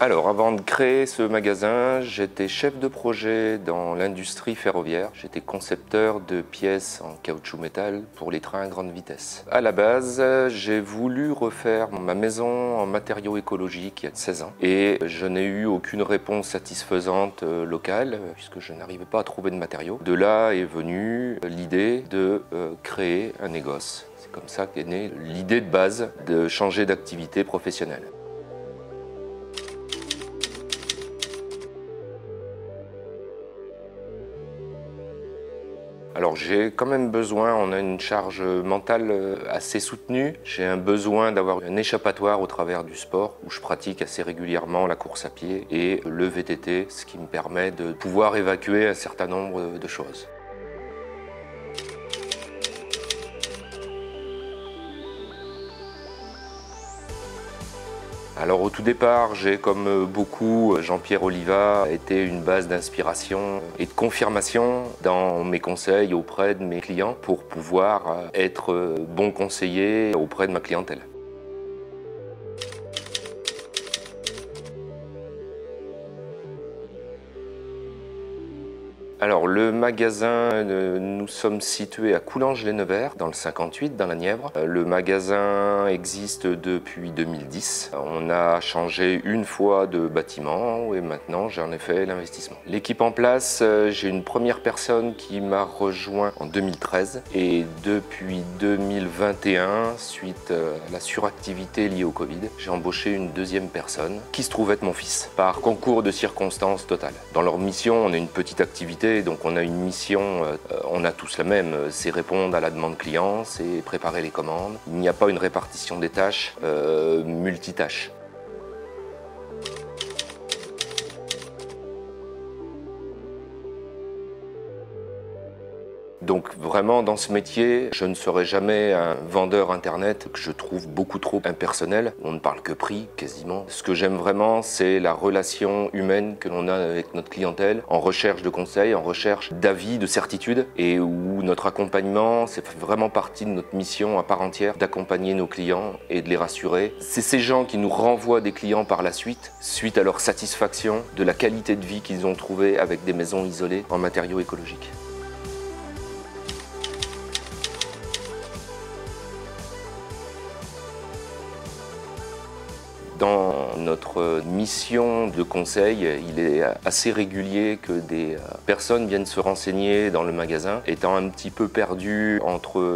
Alors, avant de créer ce magasin, j'étais chef de projet dans l'industrie ferroviaire. J'étais concepteur de pièces en caoutchouc métal pour les trains à grande vitesse. À la base, j'ai voulu refaire ma maison en matériaux écologiques il y a 16 ans. Et je n'ai eu aucune réponse satisfaisante locale, puisque je n'arrivais pas à trouver de matériaux. De là est venue l'idée de créer un négoce. C'est comme ça qu'est née l'idée de base de changer d'activité professionnelle. Alors j'ai quand même besoin, on a une charge mentale assez soutenue. J'ai un besoin d'avoir un échappatoire au travers du sport où je pratique assez régulièrement la course à pied et le VTT, ce qui me permet de pouvoir évacuer un certain nombre de choses. Alors au tout départ, j'ai comme beaucoup, Jean-Pierre Oliva été une base d'inspiration et de confirmation dans mes conseils auprès de mes clients pour pouvoir être bon conseiller auprès de ma clientèle. Alors le magasin, nous sommes situés à Coulanges-les-Nevers, dans le 58, dans la Nièvre. Le magasin existe depuis 2010. On a changé une fois de bâtiment et maintenant j'en ai fait l'investissement. L'équipe en place, j'ai une première personne qui m'a rejoint en 2013 et depuis 2021, suite à la suractivité liée au Covid, j'ai embauché une deuxième personne qui se trouve être mon fils, par concours de circonstances totales. Dans leur mission, on a une petite activité. Donc on a une mission, on a tous la même, c'est répondre à la demande client, c'est préparer les commandes. Il n'y a pas une répartition des tâches multitâches. Donc vraiment dans ce métier, je ne serai jamais un vendeur internet que je trouve beaucoup trop impersonnel. On ne parle que prix quasiment. Ce que j'aime vraiment, c'est la relation humaine que l'on a avec notre clientèle, en recherche de conseils, en recherche d'avis, de certitudes, et où notre accompagnement, c'est vraiment partie de notre mission à part entière, d'accompagner nos clients et de les rassurer. C'est ces gens qui nous renvoient des clients par la suite, suite à leur satisfaction de la qualité de vie qu'ils ont trouvée avec des maisons isolées en matériaux écologiques. Dans notre mission de conseil, il est assez régulier que des personnes viennent se renseigner dans le magasin, étant un petit peu perdues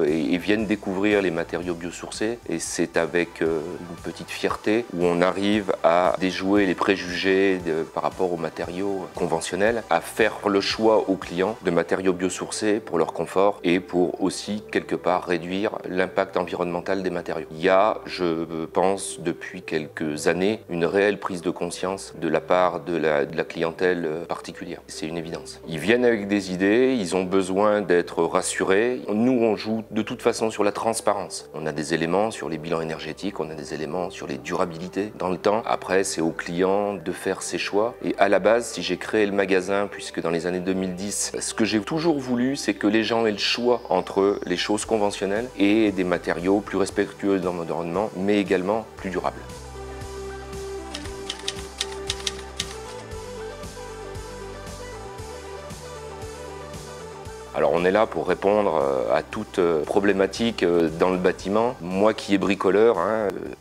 et viennent découvrir les matériaux biosourcés. Et c'est avec une petite fierté où on arrive à déjouer les préjugés par rapport aux matériaux conventionnels, à faire le choix aux clients de matériaux biosourcés pour leur confort et pour aussi quelque part réduire l'impact environnemental des matériaux. Il y a, je pense, depuis quelques années, une réelle prise de conscience de la part de la clientèle particulière. C'est une évidence. Ils viennent avec des idées, ils ont besoin d'être rassurés. Nous, on joue de toute façon sur la transparence. On a des éléments sur les bilans énergétiques, on a des éléments sur les durabilités dans le temps. Après, c'est au client de faire ses choix. Et à la base, si j'ai créé le magasin, puisque dans les années 2010, ce que j'ai toujours voulu, c'est que les gens aient le choix entre les choses conventionnelles et des matériaux plus respectueux de l'environnement, mais également plus durables. Alors on est là pour répondre à toute problématique dans le bâtiment. Moi qui est bricoleur,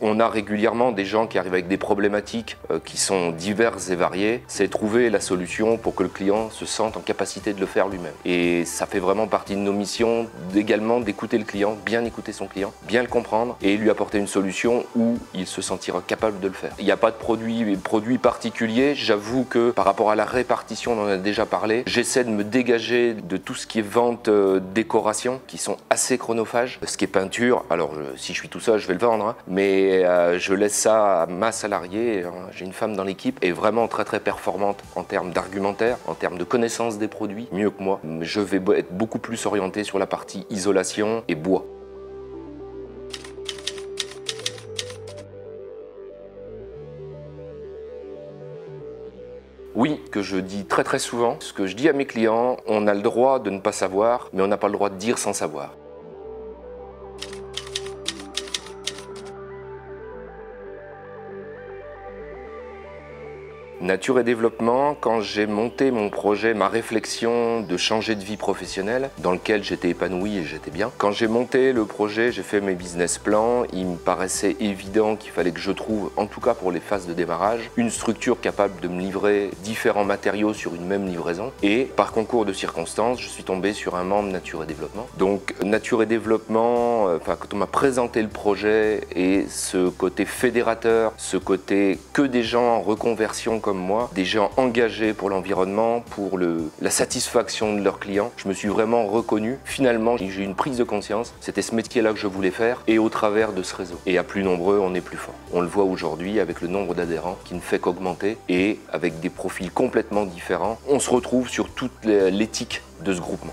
on a régulièrement des gens qui arrivent avec des problématiques qui sont diverses et variées. C'est trouver la solution pour que le client se sente en capacité de le faire lui-même. Et ça fait vraiment partie de nos missions également d'écouter le client, bien écouter son client, bien le comprendre et lui apporter une solution où il se sentira capable de le faire. Il n'y a pas de produit particulier. J'avoue que par rapport à la répartition, on en a déjà parlé, j'essaie de me dégager de tout ce qui est vente décoration qui sont assez chronophages. Ce qui est peinture, alors si je suis tout seul je vais le vendre, mais je laisse ça à ma salariée, j'ai une femme dans l'équipe, est vraiment très performante en termes d'argumentaire, en termes de connaissance des produits, mieux que moi. Je vais être beaucoup plus orienté sur la partie isolation et bois. Oui, que je dis très souvent. Ce que je dis à mes clients, on a le droit de ne pas savoir, mais on n'a pas le droit de dire sans savoir. Nature et développement, quand j'ai monté mon projet, ma réflexion de changer de vie professionnelle, dans lequel j'étais épanoui et j'étais bien. Quand j'ai monté le projet, j'ai fait mes business plans, il me paraissait évident qu'il fallait que je trouve, en tout cas pour les phases de démarrage, une structure capable de me livrer différents matériaux sur une même livraison. Et par concours de circonstances, je suis tombé sur un membre Nature et développement. Donc Nature et développement, quand on m'a présenté le projet et ce côté fédérateur, ce côté que des gens en reconversion comme moi, des gens engagés pour l'environnement, pour la satisfaction de leurs clients, je me suis vraiment reconnu. Finalement, j'ai eu une prise de conscience, c'était ce métier-là que je voulais faire et au travers de ce réseau. Et à plus nombreux, on est plus fort. On le voit aujourd'hui avec le nombre d'adhérents qui ne fait qu'augmenter et avec des profils complètement différents. On se retrouve sur toute l'éthique de ce groupement.